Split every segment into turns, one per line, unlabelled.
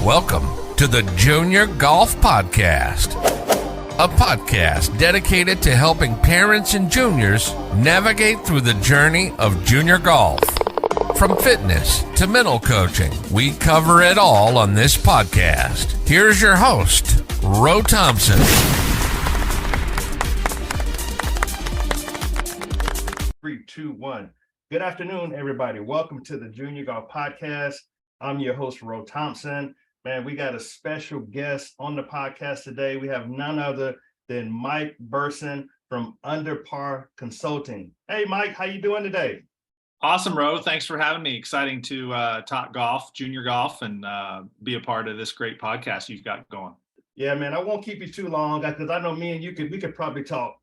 Welcome to the Junior Golf Podcast, a podcast dedicated to helping parents and juniors navigate through the journey of junior golf. From fitness to mental coaching, we cover it all on this podcast. Here's your host, Ro Thompson.
3, 2, 1. Good afternoon, everybody. Welcome to the Junior Golf Podcast. I'm your host, Ro Thompson. Man, we got a special guest on the podcast today. We have none other than Mike Burcin from Under Par Consulting. Hey, Mike, how you doing today?
Awesome, Ro. Thanks for having me. Exciting to talk golf, junior golf, and be a part of this great podcast you've got going.
Yeah, man, I won't keep you too long because I know me and we could probably talk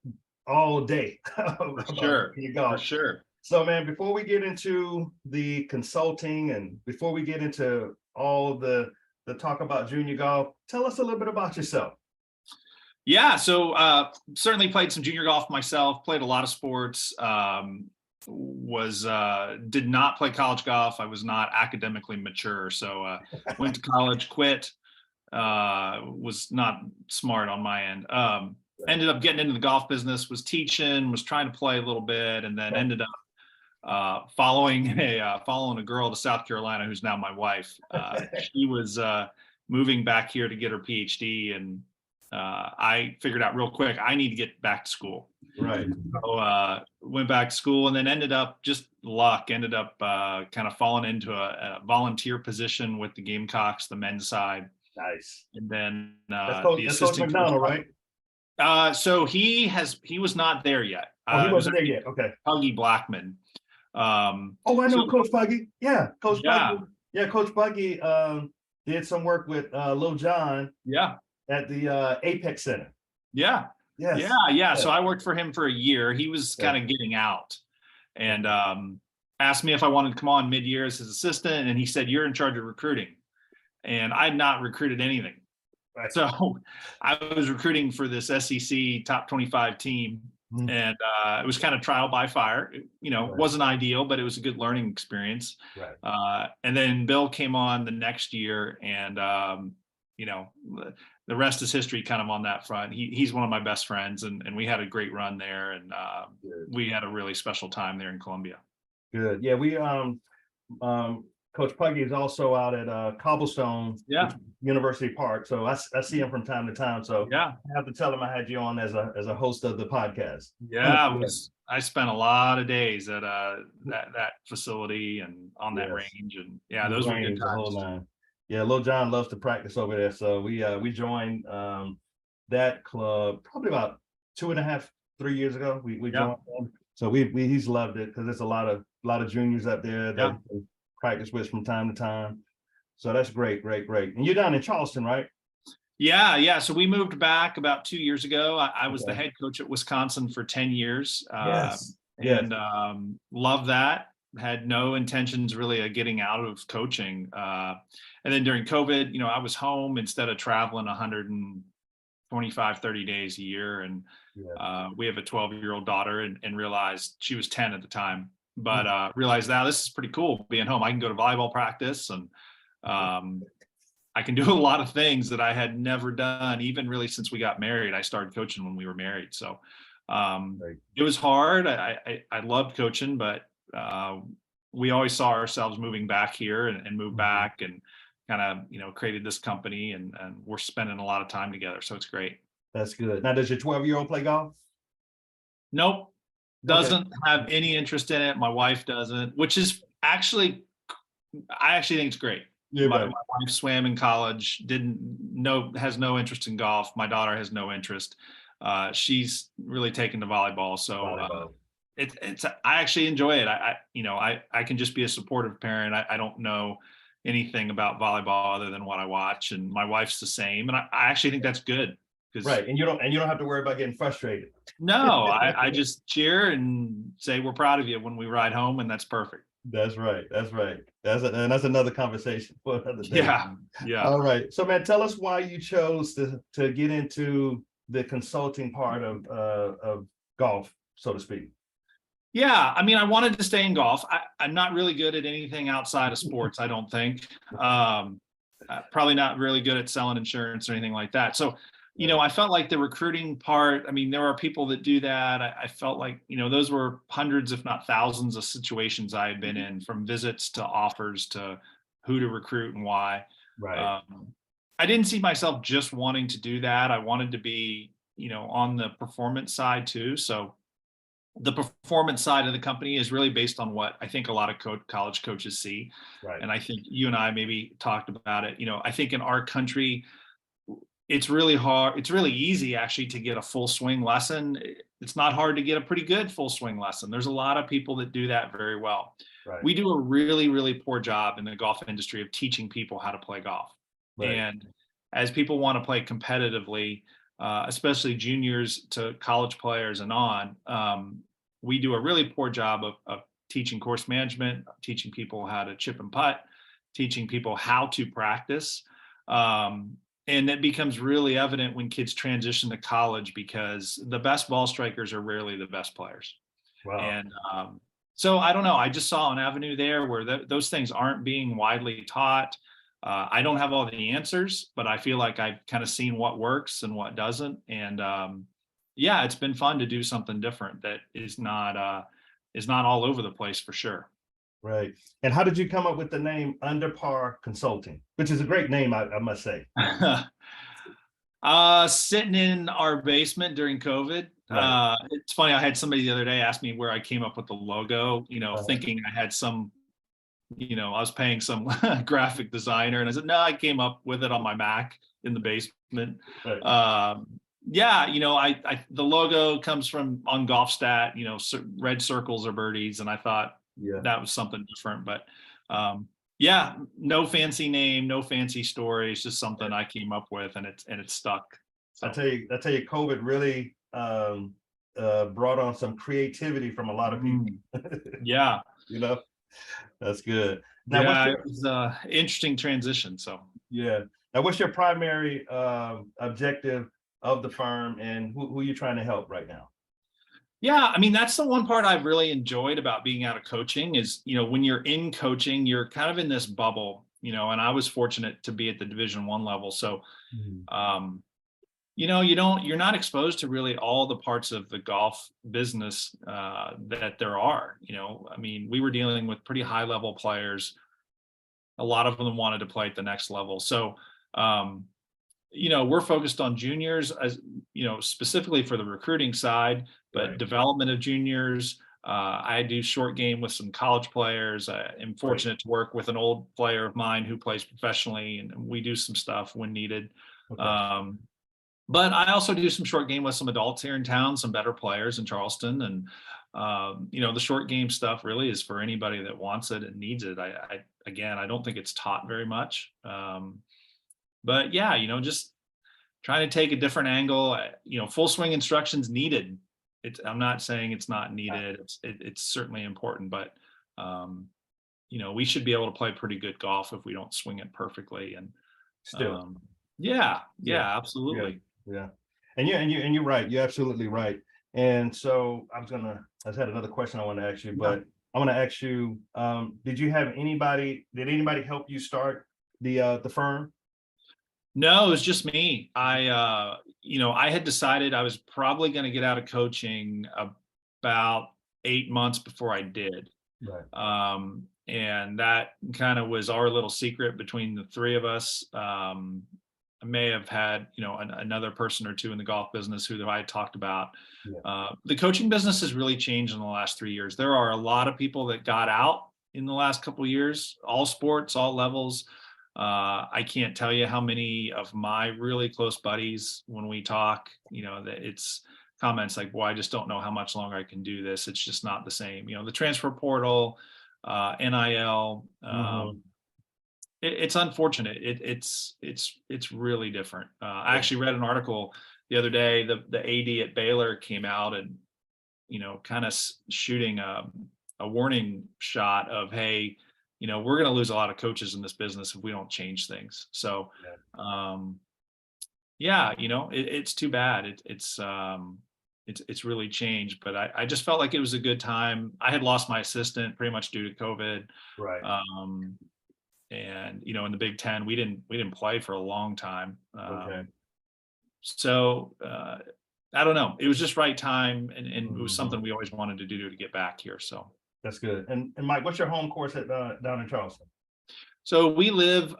all day.
For sure. For sure.
So, man, before we get into the consulting and before we get into all the talk about junior golf, tell us a little bit about yourself.
Yeah, so certainly played some junior golf myself, played a lot of sports, did not play college golf. I was not academically mature. So went to college, quit, was not smart on my end. Ended up getting into the golf business, was teaching, was trying to play a little bit, and then ended up following a girl to South Carolina who's now my wife. She was moving back here to get her PhD, and I figured out real quick I need to get back to school.
Right.
So went back to school, and then ended up kind of falling into a volunteer position with the Gamecocks, the men's side.
Nice.
And then
that's
the assistant
McDonald, right?
So he was not there yet.
He wasn't there yet. Okay.
Puggy Blackman.
I know Coach Puggy. Yeah, Coach Puggy. Yeah, Coach Puggy did some work with Lil John.
Yeah.
At the Apex Center.
Yeah.
Yes.
Yeah. So I worked for him for a year. He was kind of getting out, and asked me if I wanted to come on mid-year as his assistant, and he said, "You're in charge of recruiting," and I had not recruited anything.
Right.
So I was recruiting for this SEC top 25 team. Mm-hmm. And it was kind of trial by fire. It wasn't ideal, but it was a good learning experience.
Right.
And then Bill came on the next year, and the rest is history kind of on that front. He's one of my best friends, and we had a great run there, and we had a really special time there in Columbia.
Good. Yeah, we Coach Puggy is also out at Cobblestone University Park, so I see him from time to time. So
yeah,
I have to tell him I had you on as a host of the podcast.
Yeah, I spent a lot of days at that facility and on that range, and those were good times.
Yeah, Lil John loves to practice over there, so we joined that club probably about 2.5-3 years ago. We joined them, so he's loved it because there's a lot of juniors up there that practice with from time to time. So that's great. And you're down in Charleston, right?
Yeah. So we moved back about 2 years ago. I was the head coach at Wisconsin for 10 years. And loved that. Had no intentions really of getting out of coaching. And then during COVID, I was home instead of traveling 125, 30 days a year. And we have a 12-year-old daughter, and realized she was 10 at the time. But realized now this is pretty cool being home. I can go to volleyball practice, and I can do a lot of things that I had never done, even really since we got married. I started coaching when we were married. So it was hard. I loved coaching, but we always saw ourselves moving back here and move back and kind of, created this company, and we're spending a lot of time together. So it's great.
That's good. Now, does your 12-year-old play golf?
Nope. Doesn't have any interest in it. My wife doesn't, which is I actually think it's great. Yeah, my wife swam in college, has no interest in golf. My daughter has no interest. She's really taken to volleyball. So I actually enjoy it. I can just be a supportive parent. I don't know anything about volleyball other than what I watch, and my wife's the same. And I actually think that's good.
Right, and you don't have to worry about getting frustrated.
No, I just cheer and say we're proud of you when we ride home, and that's perfect.
That's right. That's another conversation for another day.
Yeah.
All right. So, man, tell us why you chose to get into the consulting part of golf, so to speak.
Yeah, I wanted to stay in golf. I'm not really good at anything outside of sports, I don't think. probably not really good at selling insurance or anything like that. So, I felt like the recruiting part, I mean, there are people that do that. I felt like, those were hundreds, if not thousands of situations I had been in, from visits to offers to who to recruit and why.
Right.
I didn't see myself just wanting to do that. I wanted to be, on the performance side too. So the performance side of the company is really based on what I think a lot of college coaches see.
Right.
And I think you and I maybe talked about it. I think in our country, it's really hard. It's really easy actually to get a full swing lesson. It's not hard to get a pretty good full swing lesson. There's a lot of people that do that very well.
Right.
We do a really, really poor job in the golf industry of teaching people how to play golf.
Right.
And as people want to play competitively, especially juniors to college players and on, we do a really poor job of teaching course management, teaching people how to chip and putt, teaching people how to practice. And it becomes really evident when kids transition to college, because the best ball strikers are rarely the best players.
Wow.
And so I don't know. I just saw an avenue there where those things aren't being widely taught. I don't have all the answers, but I feel like I've kind of seen what works and what doesn't. And it's been fun to do something different that is not all over the place for sure.
Right. And how did you come up with the name Under Par Consulting, which is a great name, I must say?
Sitting in our basement during COVID.
Right.
It's funny. I had somebody the other day ask me where I came up with the logo, thinking I had some, I was paying some graphic designer, and I said, no, I came up with it on my Mac in the basement. Right. The logo comes from on GolfStat, red circles are birdies. And I thought that was something different, but no fancy name, no fancy story. It's just something I came up with, and it's stuck. So.
I tell you, COVID really brought on some creativity from a lot of people.
Yeah.
That's good. Now,
it was an interesting transition. So
now what's your primary objective of the firm, and who are you trying to help right now?
Yeah, I mean, that's the one part I've really enjoyed about being out of coaching is, when you're in coaching, you're kind of in this bubble, and I was fortunate to be at the Division I level. So, you're not exposed to really all the parts of the golf business that there are. I mean, we were dealing with pretty high level players. A lot of them wanted to play at the next level. So, we're focused on juniors, as specifically for the recruiting side, but right. Development of juniors. I do short game with some college players. I am fortunate to work with an old player of mine who plays professionally, and we do some stuff when needed. Okay. But I also do some short game with some adults here in town, some better players in Charleston. And, the short game stuff really is for anybody that wants it and needs it. I don't think it's taught very much. But just trying to take a different angle. Full swing instruction's needed. I'm not saying it's not needed. It's certainly important, but we should be able to play pretty good golf if we don't swing it perfectly. And
still,
absolutely.
Yeah. And you're right. You're absolutely right. And so I had another question I want to ask you, but I want to ask you, did anybody help you start the firm?
No, it was just me. I had decided I was probably going to get out of coaching about 8 months before I did.
Right.
And that kind of was our little secret between the three of us. I may have had, another person or two in the golf business who I had talked about. Yeah. The coaching business has really changed in the last 3 years. There are a lot of people that got out in the last couple of years, all sports, all levels. I can't tell you how many of my really close buddies, when we talk, that it's comments like, well, I just don't know how much longer I can do this. It's just not the same. The transfer portal, NIL, it's unfortunate. It's really different. I actually read an article the other day. The AD at Baylor came out and, kind of shooting a warning shot of, hey, we're going to lose a lot of coaches in this business if we don't change things. So, it's too bad. It's really changed, but I just felt like it was a good time. I had lost my assistant pretty much due to COVID.
Right.
And in the Big Ten, we didn't play for a long time.
Okay.
So I don't know. It was just right time, and it was
Mhm.
something we always wanted to do to get back here. So
That's good. And Mike, what's your home course at down in Charleston?
So we live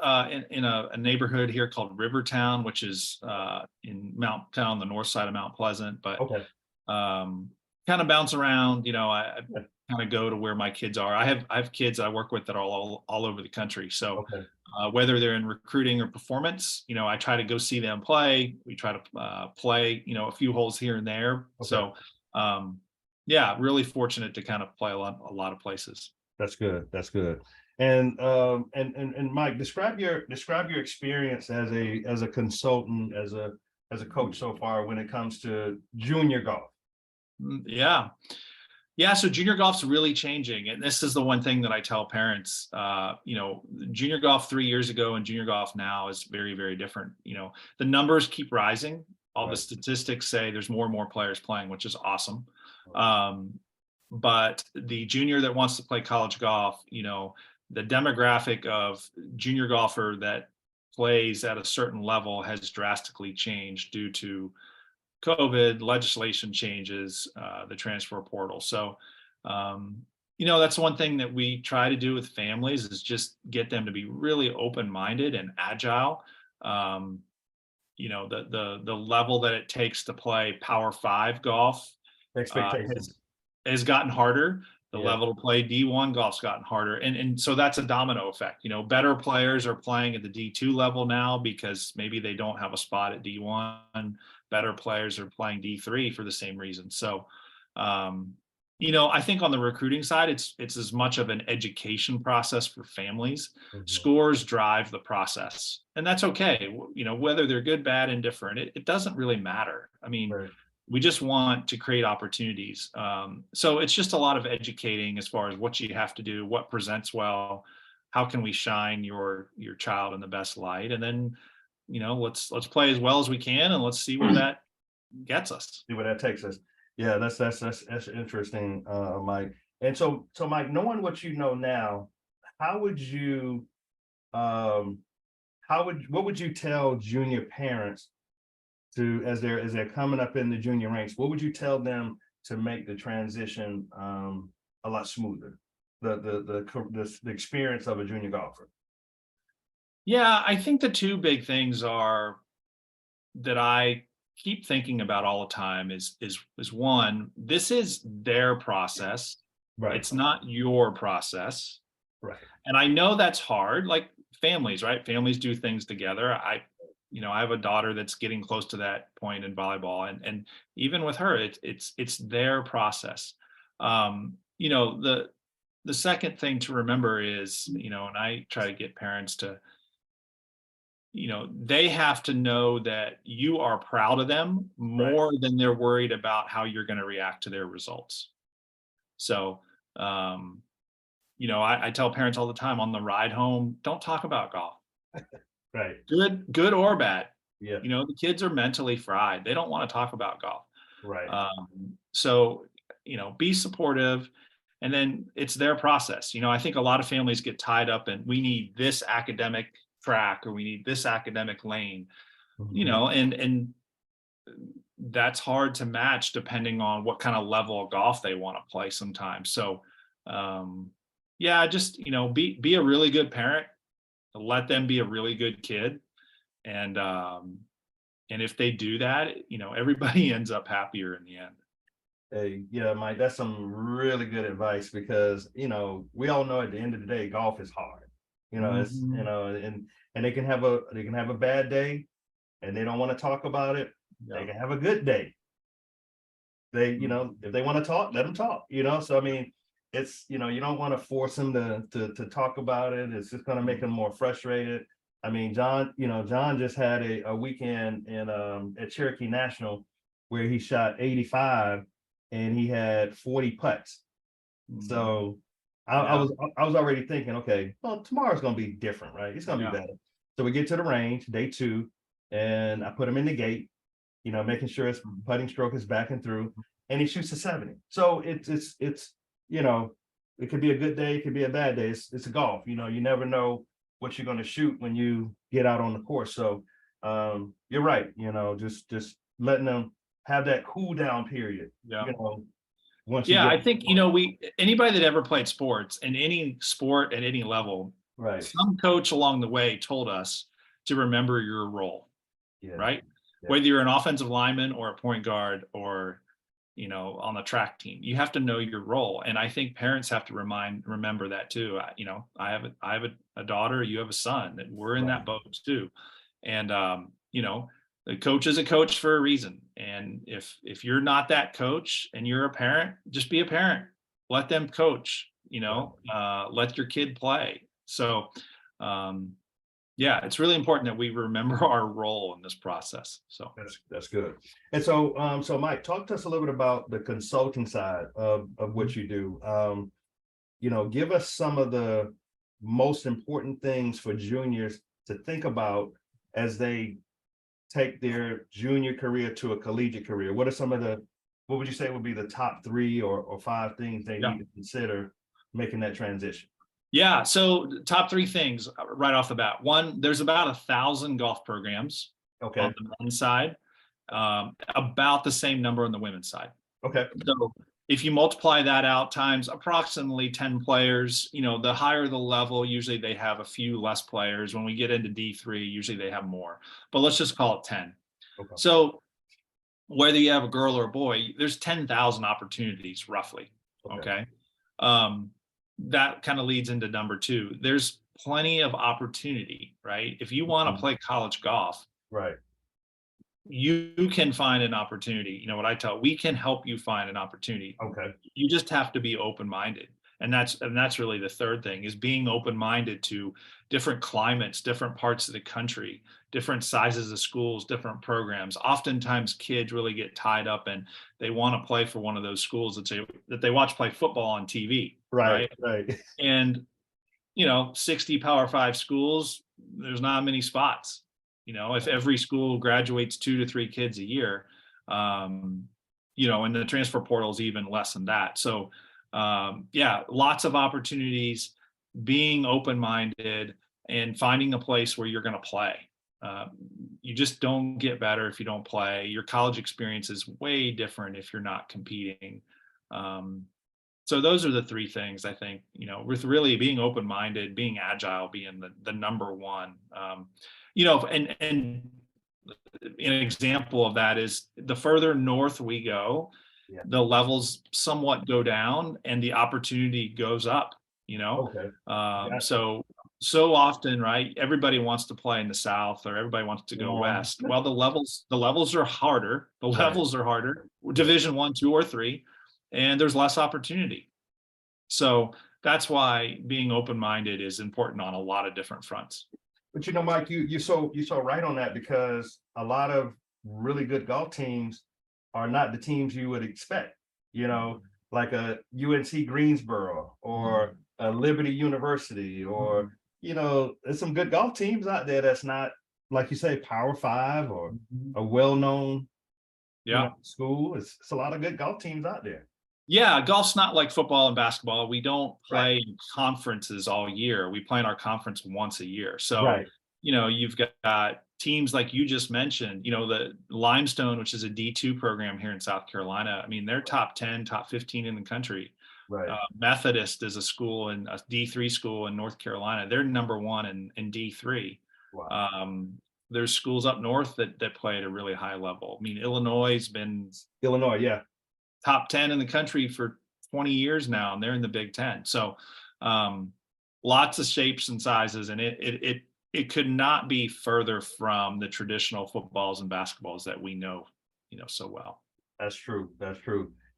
in a neighborhood here called Rivertown, which is in Mount, kind of on the north side of Mount Pleasant, but
Okay.
kind of bounce around. I
Yeah.
kind of go to where my kids are. I have kids I work with that are all over the country. So
Okay.
whether they're in recruiting or performance, I try to go see them play. We try to play, a few holes here and there.
Okay.
So yeah, really fortunate to kind of play a lot of places.
That's good. That's good. And Mike, describe your experience as a consultant, as a coach so far when it comes to junior golf.
Yeah. Yeah, so junior golf's really changing, and this is the one thing that I tell parents. Junior golf 3 years ago and junior golf now is very, very different. The numbers keep rising. All the
Right.
statistics say there's more and more players playing, which is awesome. But the junior that wants to play college golf, the demographic of junior golfer that plays at a certain level has drastically changed due to COVID, legislation changes, the transfer portal. So, that's one thing that we try to do with families is just get them to be really open-minded and agile. The level that it takes to play Power 5 golf
Expectations.
has gotten harder. The
Yeah.
level to play D1 golf's gotten harder. And so that's a domino effect. Better players are playing at the D2 level now because maybe they don't have a spot at D1. Better players are playing D3 for the same reason. So, I think on the recruiting side, it's as much of an education process for families.
Mhm.
Scores drive the process, and that's okay. Whether they're good, bad, indifferent, it doesn't really matter. I mean,
Right.
we just want to create opportunities. So it's just a lot of educating as far as what you have to do, what presents well, how can we shine your child in the best light, and then let's play as well as we can, and let's see where that gets us.
See where that takes us. Yeah, that's interesting, Mike. And so Mike, knowing what you know now, how would you what would you tell junior parents to as they're coming up in the junior ranks? What would you tell them to make the transition a lot smoother? The experience of a junior golfer.
Yeah, I think the two big things are that I keep thinking about all the time is one, this is their process.
Right.
It's not your process.
Right.
And I know that's hard, like families, right? Families do things together. I have a daughter that's getting close to that point in volleyball, and even with her, it's their process. The second thing to remember is, and I try to get parents to, they have to know that you are proud of them more than they're worried about how you're going to react to their results. So, I tell parents all the time on the ride home, don't talk about golf.
Right.
Good or bad.
Yeah.
The kids are mentally fried. They don't want to talk about golf.
Right.
So, be supportive, and then it's their process. I think a lot of families get tied up in, we need this academic track or we need this academic lane,
Mhm.
and that's hard to match depending on what kind of level of golf they want to play sometimes. So, yeah, just, be a really good parent, let them be a really good kid. And if they do that, everybody ends up happier in the end.
Hey, yeah, Mike, that's some really good advice because we all know at the end of the day, golf is hard. It's and they can have a bad day and they don't want to talk about it.
Yeah.
They can have a good day. They, if they want to talk, let them talk. So I mean, it's you don't want to force them to talk about it. It's just going to make them more frustrated. I mean, John just had a weekend in at Cherokee National where he shot 85 and he had 40 putts. So I was already thinking, okay, well, tomorrow's gonna be different, right? It's gonna be better. So we get to the range, day 2, and I put him in the gate, making sure his putting stroke is back and through, and he shoots a 70. So it's it could be a good day, it could be a bad day. It's a golf, you never know what you're going to shoot when you get out on the course. So you're right, just letting them have that cool down period.
Yeah.
Once
Yeah, I think, anybody that ever played sports in any sport at any level,
right.
some coach along the way told us to remember your role, right?
Yeah.
Whether you're an offensive lineman or a point guard or, on the track team, you have to know your role. And I think parents have to remember that too. I have a daughter, you have a son, that we're in that boat too. And, the coach is a coach for a reason. And if you're not that coach and you're a parent, just be a parent. Let them coach, let your kid play. So, it's really important that we remember our role in this process. So
that's good. And so Mike, talk to us a little bit about the consulting side of what you do. Give us some of the most important things for juniors to think about as they take their junior career to a collegiate career. What would you say would be the top 3 or 5 things they need to consider making that transition?
Yeah. So top 3 things right off the bat. One, there's about 1,000 golf programs on the men's side, about the same number on the women's side.
Okay.
So if you multiply that out times approximately 10 players, the higher the level, usually they have a few less players. When we get into D3, usually they have more, but let's just call it 10. Okay. So whether you have a girl or a boy, there's 10,000 opportunities roughly. Okay. That kind of leads into number 2. There's plenty of opportunity, right? If you want to play college golf,
right,
you can find an opportunity. We can help you find an opportunity.
Okay.
You just have to be open-minded. And that's really the third thing, is being open-minded to different climates, different parts of the country, different sizes of schools, different programs. Oftentimes kids really get tied up and they want to play for one of those schools that they watch play football on TV.
Right.
And 60 Power 5 schools, there's not many spots. If every school graduates 2 to 3 kids a year, and the transfer portal is even less than that. So, lots of opportunities, being open-minded and finding a place where you're going to play. You just don't get better if you don't play. Your college experience is way different if you're not competing. So those are the 3 things I think, with really being open-minded, being agile, being the number one. And an example of that is the further north we go, the levels somewhat go down and the opportunity goes up,
Okay.
So often, right, everybody wants to play in the South or everybody wants to go west. Well, the levels are harder. The levels are harder, Division 1, 2, or 3, and there's less opportunity. So that's why being open-minded is important on a lot of different fronts.
But Mike, you so right on that, because a lot of really good golf teams are not the teams you would expect, like a UNC Greensboro or a Liberty University, or there's some good golf teams out there that's not, like you say, Power 5 or a well-known school. It's a lot of good golf teams out there.
Yeah, golf's not like football and basketball. We don't play conferences all year. We play in our conference once a year. So, you've got teams like you just mentioned, the Limestone, which is a D2 program here in South Carolina. I mean, they're top 10, top 15 in the country.
Right.
Methodist is a school, in a D3 school in North Carolina. They're number 1 in D3. Wow. There's schools up north that play at a really high level. I mean, Illinois has been top 10 in the country for 20 years now, and they're in the Big Ten. So lots of shapes and sizes, and it could not be further from the traditional footballs and basketballs that we know so well.
That's true.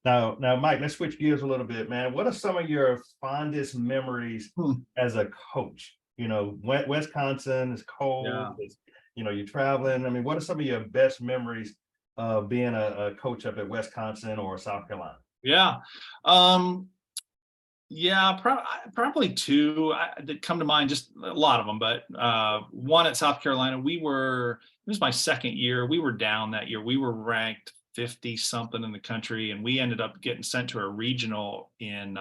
Now, Mike, let's switch gears a little bit, man. What are some of your fondest memories as a coach? Wisconsin is cold. You're traveling. I mean, what are some of your best memories of being a coach up at Wisconsin or South Carolina?
Probably 2 that come to mind, just a lot of them, but one at South Carolina, it was my second year. We were down that year. We were ranked 50 something in the country, and we ended up getting sent to a regional in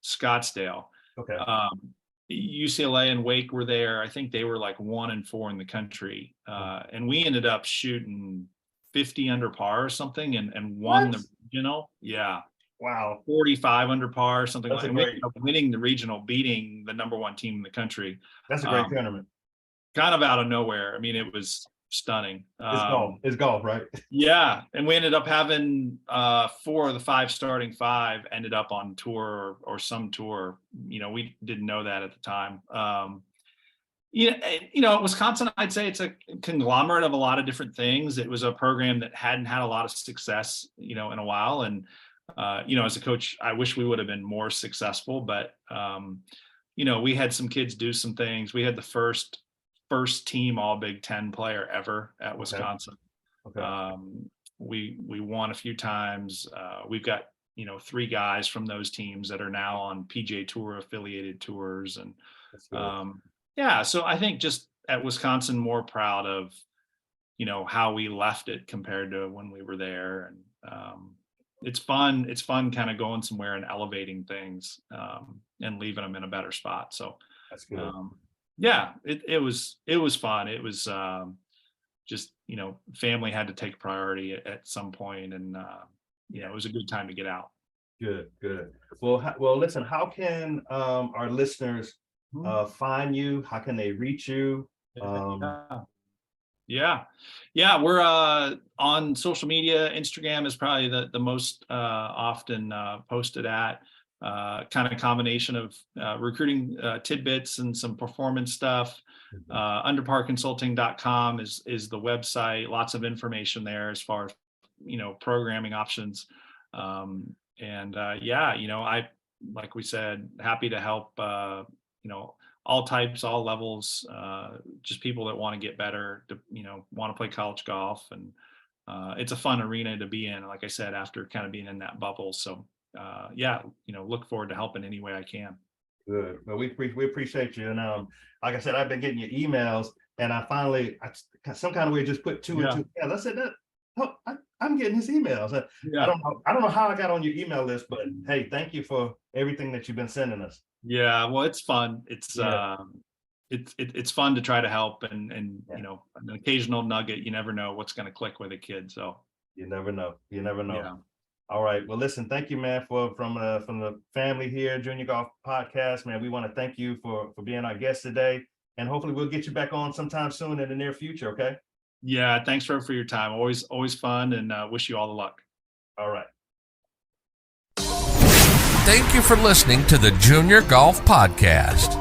Scottsdale.
Okay.
UCLA and Wake were there. I think they were like 1-4 in the country. And we ended up shooting 50 under par or something and won the regional. Yeah.
Wow.
45 under par, something
That's
like that. We ended up winning the regional, beating the number 1 team in the country.
That's a great tournament.
Kind of out of nowhere. I mean, it was stunning.
It's golf, right?
Yeah. And we ended up having 4 of the 5 starting 5 ended up on tour or some tour. We didn't know that at the time. Wisconsin, I'd say it's a conglomerate of a lot of different things. It was a program that hadn't had a lot of success, in a while. And, as a coach, I wish we would have been more successful, but, we had some kids do some things. We had the first team all Big Ten player ever at Wisconsin. Okay. We won a few times. We've got, 3 guys from those teams that are now on PGA Tour affiliated tours. And, so I think just at Wisconsin, more proud of, how we left it compared to when we were there. And, it's fun kind of going somewhere and elevating things, and leaving them in a better spot. So
that's good.
It was fun. It was, just, family had to take priority at some point, and, it was a good time to get out.
Good. Well, listen, how can, our listeners, find you? How can they reach you?
We're on social media. Instagram is probably the most often posted at. Kind of combination of recruiting tidbits and some performance stuff. Underparconsulting.com is the website. Lots of information there as far as programming options. I, like we said, happy to help. All types, all levels, just people that want to get better, want to play college golf. And it's a fun arena to be in, like I said, after kind of being in that bubble. So look forward to helping any way I can.
Good. Well, we appreciate you. And like I said, I've been getting your emails, and I finally, some kind of way just put 2 and 2 together. I said, I'm getting his emails. I don't know how I got on your email list, but hey, thank you for everything that you've been sending us.
Yeah, well, it's fun. It's fun to try to help, and an occasional nugget. You never know what's going to click with a kid. So
you never know.
Yeah.
All right. Well, listen, thank you, man, from the family here, Junior Golf Podcast, man. We want to thank you for being our guest today, and hopefully we'll get you back on sometime soon in the near future. Okay.
Yeah. Thanks for your time. Always fun, and wish you all the luck.
All right.
Thank you for listening to the Junior Golf Podcast.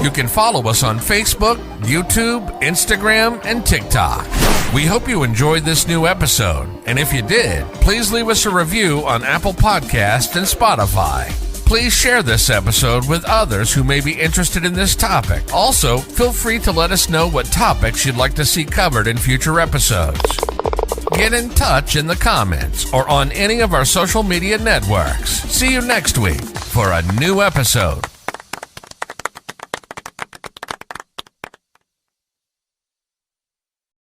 You can follow us on Facebook, YouTube, Instagram, and TikTok. We hope you enjoyed this new episode, and if you did, please leave us a review on Apple Podcasts and Spotify. Please share this episode with others who may be interested in this topic. Also, feel free to let us know what topics you'd like to see covered in future episodes. Get in touch in the comments or on any of our social media networks. See you next week for a new episode